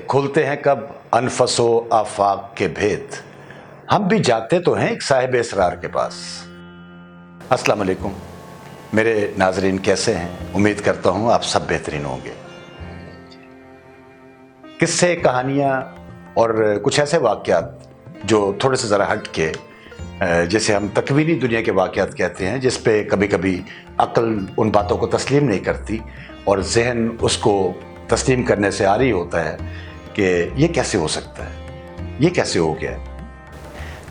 کھلتے ہیں کب انفس و آفاق کے بھید، ہم بھی جاتے تو ہیں ایک صاحب اسرار کے پاس۔ السلام علیکم میرے ناظرین، کیسے ہیں؟ امید کرتا ہوں آپ سب بہترین ہوں گے۔ قصے، کہانیاں اور کچھ ایسے واقعات جو تھوڑے سے ذرا ہٹ کے، جسے ہم تکوینی دنیا کے واقعات کہتے ہیں، جس پہ کبھی کبھی عقل ان باتوں کو تسلیم نہیں کرتی اور ذہن اس کو تسلیم کرنے سے عاری ہوتا ہے کہ یہ کیسے ہو سکتا ہے، یہ کیسے ہو گیا۔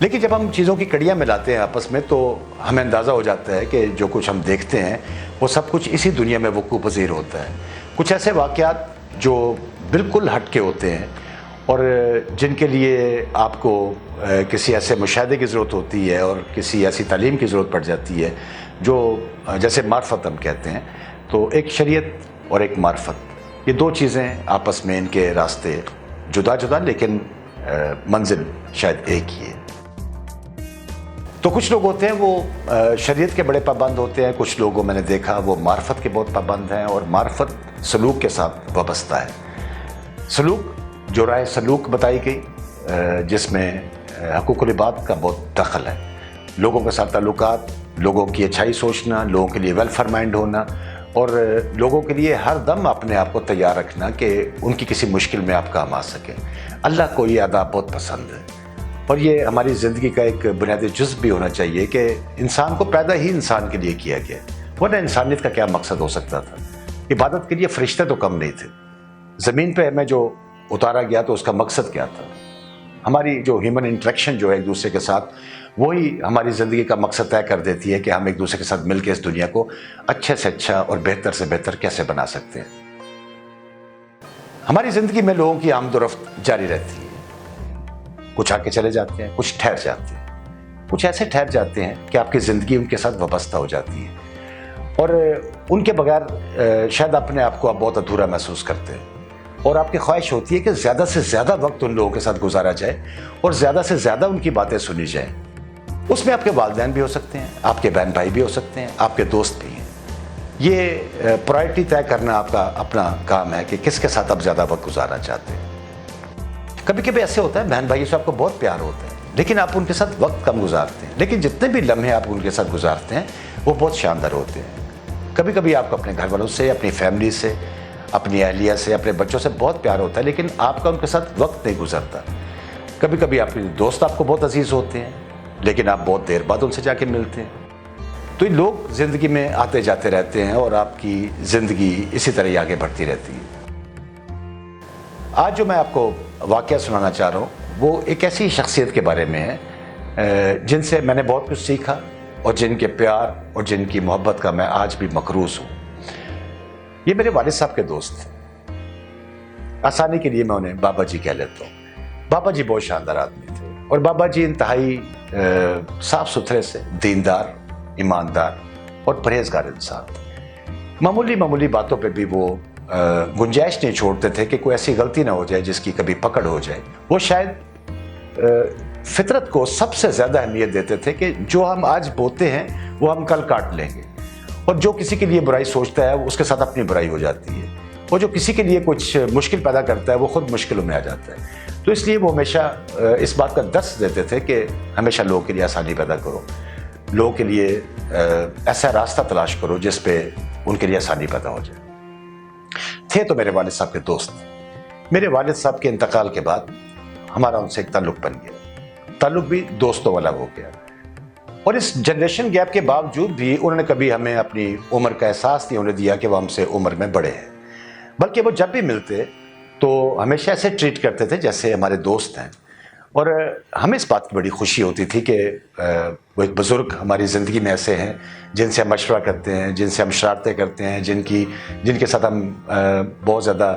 لیکن جب ہم چیزوں کی کڑیاں ملاتے ہیں آپس میں تو ہمیں اندازہ ہو جاتا ہے کہ جو کچھ ہم دیکھتے ہیں وہ سب کچھ اسی دنیا میں وقوع پذیر ہوتا ہے۔ کچھ ایسے واقعات جو بالکل ہٹ کے ہوتے ہیں اور جن کے لیے آپ کو کسی ایسے مشاہدے کی ضرورت ہوتی ہے اور کسی ایسی تعلیم کی ضرورت پڑ جاتی ہے جو جیسے معرفت ہم کہتے ہیں۔ تو ایک شریعت اور ایک معرفت، یہ دو چیزیں آپس میں، ان کے راستے جدا جدا لیکن منزل شاید ایک ہی ہے۔ تو کچھ لوگ ہوتے ہیں وہ شریعت کے بڑے پابند ہوتے ہیں، کچھ لوگوں میں نے دیکھا وہ معرفت کے بہت پابند ہیں، اور معرفت سلوک کے ساتھ وابستہ ہے۔ سلوک جو راہ سلوک بتائی گئی، جس میں حقوق العباد کا بہت دخل ہے، لوگوں کے ساتھ تعلقات، لوگوں کی اچھائی سوچنا، لوگوں کے لیے ویلفیئر مائنڈ ہونا، اور لوگوں کے لیے ہر دم اپنے آپ کو تیار رکھنا کہ ان کی کسی مشکل میں آپ کام آ سکیں۔ اللہ کو یہ آداب بہت پسند ہے، اور یہ ہماری زندگی کا ایک بنیادی جز بھی ہونا چاہیے کہ انسان کو پیدا ہی انسان کے لیے کیا گیا، ورنہ انسانیت کا کیا مقصد ہو سکتا تھا؟ عبادت کے لیے فرشتے تو کم نہیں تھے، زمین پہ ہمیں جو اتارا گیا تو اس کا مقصد کیا تھا؟ ہماری جو ہیومن انٹریکشن جو ہے ایک دوسرے کے ساتھ، وہی ہماری زندگی کا مقصد طے کر دیتی ہے کہ ہم ایک دوسرے کے ساتھ مل کے اس دنیا کو اچھے سے اچھا اور بہتر سے بہتر کیسے بنا سکتے ہیں۔ ہماری زندگی میں لوگوں کی آمد و رفت جاری رہتی ہے، کچھ آ کے چلے جاتے ہیں، کچھ ٹھہر جاتے ہیں، کچھ ایسے ٹھہر جاتے ہیں کہ آپ کی زندگی ان کے ساتھ وابستہ ہو جاتی ہے، اور ان کے بغیر شاید اپنے آپ کو آپ بہت ادھورا محسوس کرتے ہیں، اور آپ کی خواہش ہوتی ہے کہ زیادہ سے زیادہ وقت ان لوگوں کے ساتھ گزارا جائے اور زیادہ سے زیادہ ان کی باتیں سنی جائیں۔ اس میں آپ کے والدین بھی ہو سکتے ہیں، آپ کے بہن بھائی بھی ہو سکتے ہیں، آپ کے دوست بھی ہیں۔ یہ پرائرٹی طے کرنا آپ کا اپنا کام ہے کہ کس کے ساتھ آپ زیادہ وقت گزارنا چاہتے ہیں۔ کبھی کبھی ایسے ہوتا ہے بہن بھائیوں سے آپ کو بہت پیار ہوتا ہے لیکن آپ ان کے ساتھ وقت کم گزارتے ہیں، لیکن جتنے بھی لمحے آپ ان کے ساتھ گزارتے ہیں وہ بہت شاندار ہوتے ہیں۔ کبھی کبھی آپ کو اپنے گھر والوں سے، اپنی فیملی سے، اپنی اہلیہ سے، اپنے بچوں سے بہت پیار ہوتا ہے لیکن آپ کا ان کے ساتھ وقت نہیں گزرتا۔ کبھی کبھی آپ کے دوست آپ کو بہت عزیز ہوتے ہیں لیکن آپ بہت دیر بعد ان سے جا کے ملتے ہیں۔ تو یہ لوگ زندگی میں آتے جاتے رہتے ہیں اور آپ کی زندگی اسی طرح ہی آگے بڑھتی رہتی ہے۔ آج جو میں آپ کو واقعہ سنانا چاہ رہا ہوں وہ ایک ایسی شخصیت کے بارے میں ہے جن سے میں نے بہت کچھ سیکھا اور جن کے پیار اور جن کی محبت کا میں آج بھی مقروض ہوں۔ یہ میرے والد صاحب کے دوست تھے، آسانی کے لیے میں انہیں بابا جی کہہ لیتا ہوں۔ بابا جی بہت شاندار آدمی تھے، اور بابا جی انتہائی صاف ستھرے سے دیندار، ایماندار اور پرہیزگار انسان تھے۔ معمولی باتوں پہ بھی وہ گنجائش نہیں چھوڑتے تھے کہ کوئی ایسی غلطی نہ ہو جائے جس کی کبھی پکڑ ہو جائے۔ وہ شاید فطرت کو سب سے زیادہ اہمیت دیتے تھے کہ جو ہم آج بوتے ہیں وہ ہم کل کاٹ لیں گے، اور جو کسی کے لیے برائی سوچتا ہے اس کے ساتھ اپنی برائی ہو جاتی ہے، اور جو کسی کے لیے کچھ مشکل پیدا کرتا ہے وہ خود مشکلوں میں آ جاتا ہے۔ تو اس لیے وہ ہمیشہ اس بات کا درس دیتے تھے کہ ہمیشہ لوگوں کے لیے آسانی پیدا کرو، لوگوں کے لیے ایسا راستہ تلاش کرو جس پہ ان کے لیے آسانی پیدا ہو جائے۔ تھے تو میرے والد صاحب کے دوست۔ میرے والد صاحب کے انتقال کے بعد ہمارا ان سے ایک تعلق بن گیا، تعلق بھی دوستوں والا ہو گیا، اور اس جنریشن گیپ کے باوجود بھی انہوں نے کبھی ہمیں اپنی عمر کا احساس نہیں ہونے دیا کہ وہ ہم سے عمر میں بڑے ہیں، بلکہ وہ جب بھی ملتے تو ہمیشہ ایسے ٹریٹ کرتے تھے جیسے ہمارے دوست ہیں، اور ہمیں اس بات کی بڑی خوشی ہوتی تھی کہ وہ ایک بزرگ ہماری زندگی میں ایسے ہیں جن سے ہم مشورہ کرتے ہیں، جن سے ہم شرارتیں کرتے ہیں، جن کے ساتھ ہم بہت زیادہ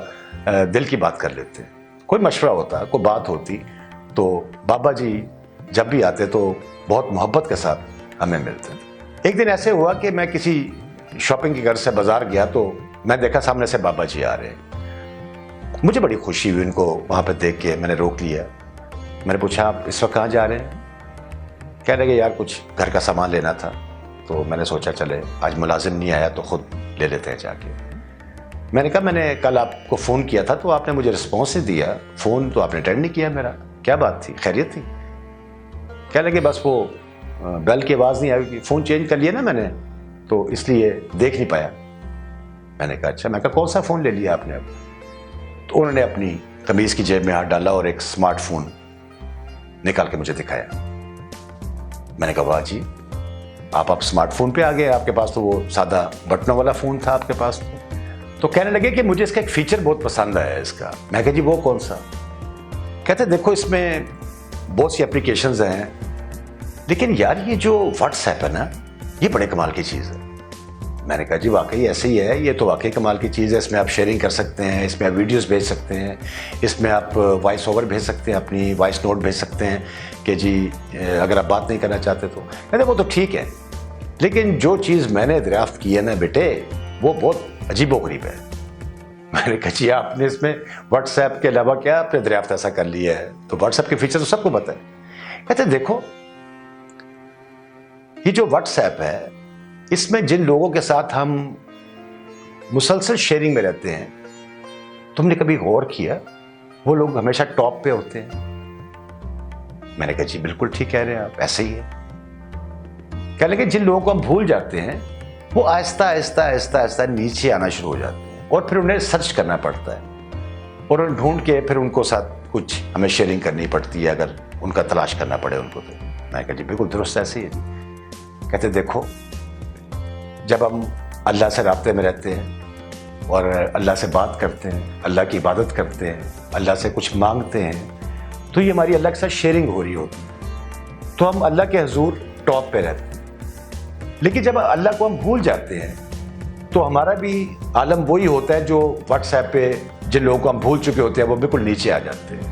دل کی بات کر لیتے ہیں۔ کوئی مشورہ ہوتا، کوئی بات ہوتی تو بابا جی جب بھی آتے تو بہت محبت کے ساتھ ہمیں ملتے تھے۔ ایک دن ایسے ہوا کہ میں کسی شاپنگ کے گھر سے بازار گیا تو میں دیکھا سامنے سے بابا جی آ رہے ہیں۔ مجھے بڑی خوشی ہوئی ان کو وہاں پہ دیکھ کے، میں نے روک لیا، میں نے پوچھا آپ اس وقت کہاں جا رہے ہیں؟ کہنے لگے یار کچھ گھر کا سامان لینا تھا، تو میں نے سوچا چلے آج ملازم نہیں آیا تو خود لے لیتے ہیں جا کے۔ میں نے کہا میں نے کل آپ کو فون کیا تھا تو آپ نے مجھے رسپانس نہیں دیا, فون تو آپ نے اٹینڈ نہیں کیا میرا, کیا بات تھی, خیریت تھی؟ کہنے لگے بس وہ بیل کی آواز نہیں آئی, فون چینج کر لیا نا میں نے تو اس لیے دیکھ نہیں پایا. میں نے کہا اچھا. میں کہا کون سا فون لے لیا آپ نے اب؟ تو انہوں نے اپنی قمیض کی جیب میں ہاتھ ڈالا اور ایک اسمارٹ فون نکال کے مجھے دکھایا. میں نے کہا واہ جی, آپ اسمارٹ فون پہ آ گئے, آپ کے پاس تو وہ سادہ بٹنوں والا فون تھا آپ کے پاس. تو کہنے لگے کہ مجھے اس کا ایک فیچر بہت پسند آیا ہے اس کا. میں کہا جی وہ کون سا؟ کہتے دیکھو اس میں بہت سی اپلیکیشنز ہیں لیکن یار یہ جو واٹس ایپ ہے نا یہ بڑے کمال کی چیز ہے. میں نے کہا جی واقعی ایسے ہی ہے, یہ تو واقعی کمال کی چیز ہے. اس میں آپ شیئرنگ کر سکتے ہیں, اس میں آپ ویڈیوز بھیج سکتے ہیں, اس میں آپ وائس اوور بھیج سکتے ہیں, اپنی وائس نوٹ بھیج سکتے ہیں کہ جی اگر آپ بات نہیں کرنا چاہتے تو. کہتے وہ تو ٹھیک ہے لیکن جو چیز میں نے دریافت کی ہے نا بیٹے وہ بہت عجیب و غریب ہے. میں نے کہا جی آپ نے اس میں واٹس ایپ کے علاوہ کیا آپ نے دریافت ایسا کر لیا ہے؟ تو واٹس ایپ کے فیچر تو سب کو پتہ ہے. کہتے دیکھو یہ جو واٹس ایپ ہے اس میں جن لوگوں کے ساتھ ہم مسلسل شیئرنگ میں رہتے ہیں, تم نے کبھی غور کیا وہ لوگ ہمیشہ ٹاپ پہ ہوتے ہیں؟ میں نے کہا جی بالکل ٹھیک کہہ رہے ہیں آپ, ایسے ہی ہے. کہنے لگے جن لوگوں کو ہم بھول جاتے ہیں وہ آہستہ آہستہ آہستہ آہستہ نیچے آنا شروع ہو جاتے ہیں اور پھر انہیں سرچ کرنا پڑتا ہے اور انہیں ڈھونڈ کے پھر ان کو ساتھ کچھ ہمیں شیئرنگ کرنی پڑتی ہے اگر ان کا تلاش کرنا پڑے ان کو. تو میں نے کہا جی بالکل درست ایسے ہی ہے. کہتے دیکھو جب ہم اللہ سے رابطے میں رہتے ہیں اور اللہ سے بات کرتے ہیں, اللہ کی عبادت کرتے ہیں, اللہ سے کچھ مانگتے ہیں تو یہ ہماری اللہ کے ساتھ شیئرنگ ہو رہی ہوتی ہے تو ہم اللہ کے حضور ٹاپ پہ رہتے ہیں. لیکن جب اللہ کو ہم بھول جاتے ہیں تو ہمارا بھی عالم وہی ہوتا ہے جو واٹس ایپ پہ جن لوگوں کو ہم بھول چکے ہوتے ہیں وہ بالکل نیچے آ جاتے ہیں.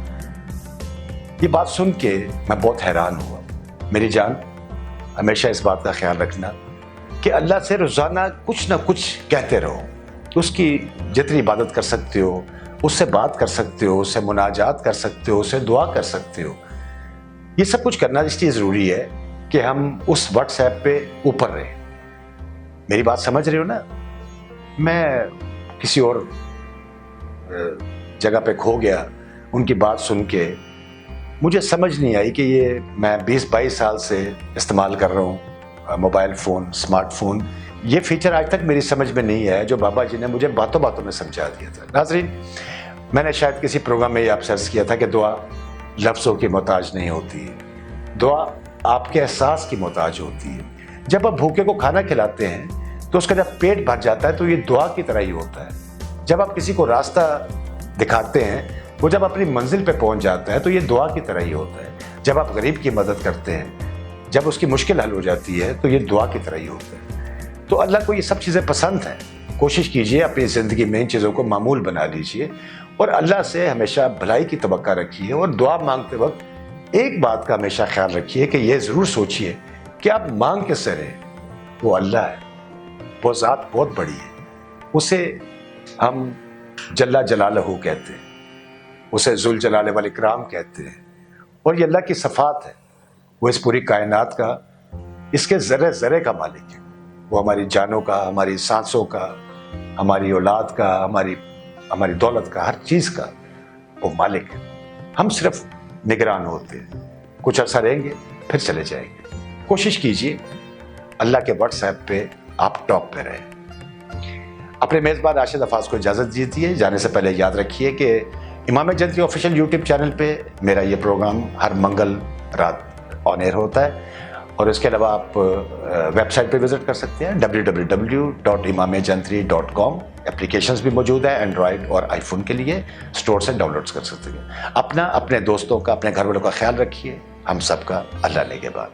یہ بات سن کے میں بہت حیران ہوا. میری جان ہمیشہ اس بات کا خیال رکھنا کہ اللہ سے روزانہ کچھ نہ کچھ کہتے رہو. اس کی جتنی عبادت کر سکتے ہو اس سے بات کر سکتے ہو, اس سے مناجات کر سکتے ہو, اس سے دعا کر سکتے ہو. یہ سب کچھ کرنا اس لیے ضروری ہے کہ ہم اس واٹس ایپ پہ اوپر رہیں. میری بات سمجھ رہے ہو نا؟ میں کسی اور جگہ پہ کھو گیا, ان کی بات سن کے مجھے سمجھ نہیں آئی کہ یہ میں 20-22 سال سے استعمال کر رہا ہوں موبائل فون, اسمارٹ فون. یہ فیچر آج تک میری سمجھ میں نہیں ہے جو بابا جی نے مجھے باتوں باتوں میں سمجھا دیا تھا. ناظرین میں نے شاید کسی پروگرام میں یہ آپ سے عرض کیا تھا کہ دعا لفظوں کی محتاج نہیں ہوتی, دعا آپ کے احساس کی محتاج ہوتی ہے. جب آپ بھوکے کو کھانا کھلاتے ہیں تو اس کا جب پیٹ بھر جاتا ہے تو یہ دعا کی طرح ہی ہوتا ہے. جب آپ کسی کو راستہ دکھاتے ہیں وہ جب اپنی منزل پہ پہنچ جاتا ہے تو یہ دعا کی طرح ہی ہوتا ہے. جب آپ غریب کی مدد کرتے ہیں, جب اس کی مشکل حل ہو جاتی ہے تو یہ دعا کی طرح ہی ہوتا ہے. تو اللہ کو یہ سب چیزیں پسند ہیں. کوشش کیجئے اپنی زندگی میں ان چیزوں کو معمول بنا لیجئے اور اللہ سے ہمیشہ بھلائی کی توقع رکھیے. اور دعا مانگتے وقت ایک بات کا ہمیشہ خیال رکھیے کہ یہ ضرور سوچیے کہ آپ مانگ کس سے رہے. وہ اللہ ہے, وہ ذات بہت بڑی ہے, اسے ہم جل جلالہ کہتے ہیں, اسے ذوالجلال والاکرام کہتے ہیں اور یہ اللہ کی صفات ہے. وہ اس پوری کائنات کا, اس کے ذرے ذرے کا مالک ہے. وہ ہماری جانوں کا, ہماری سانسوں کا, ہماری اولاد کا, ہماری دولت کا, ہر چیز کا وہ مالک ہے. ہم صرف نگران ہوتے ہیں, کچھ عرصہ رہیں گے پھر چلے جائیں گے. کوشش کیجئے اللہ کے واٹس ایپ پہ آپ ٹاپ پہ رہیں. اپنے میزبان راشد حفاظ کو اجازت دیجیے. جانے سے پہلے یاد رکھیے کہ امام جنتری آفیشیل یوٹیوب چینل پہ میرا یہ پروگرام ہر منگل رات آن ایئر ہوتا ہے اور اس کے علاوہ آپ ویب سائٹ پہ وزٹ کر سکتے ہیں www.imamjantri.com. اپلیکیشنز بھی موجود ہیں اینڈرائڈ اور آئی فون کے لیے, اسٹور سے ڈاؤن لوڈ کر سکتے ہیں. اپنے دوستوں کا, اپنے گھر والوں کا خیال رکھیے. ہم سب کا اللہ نگہبان.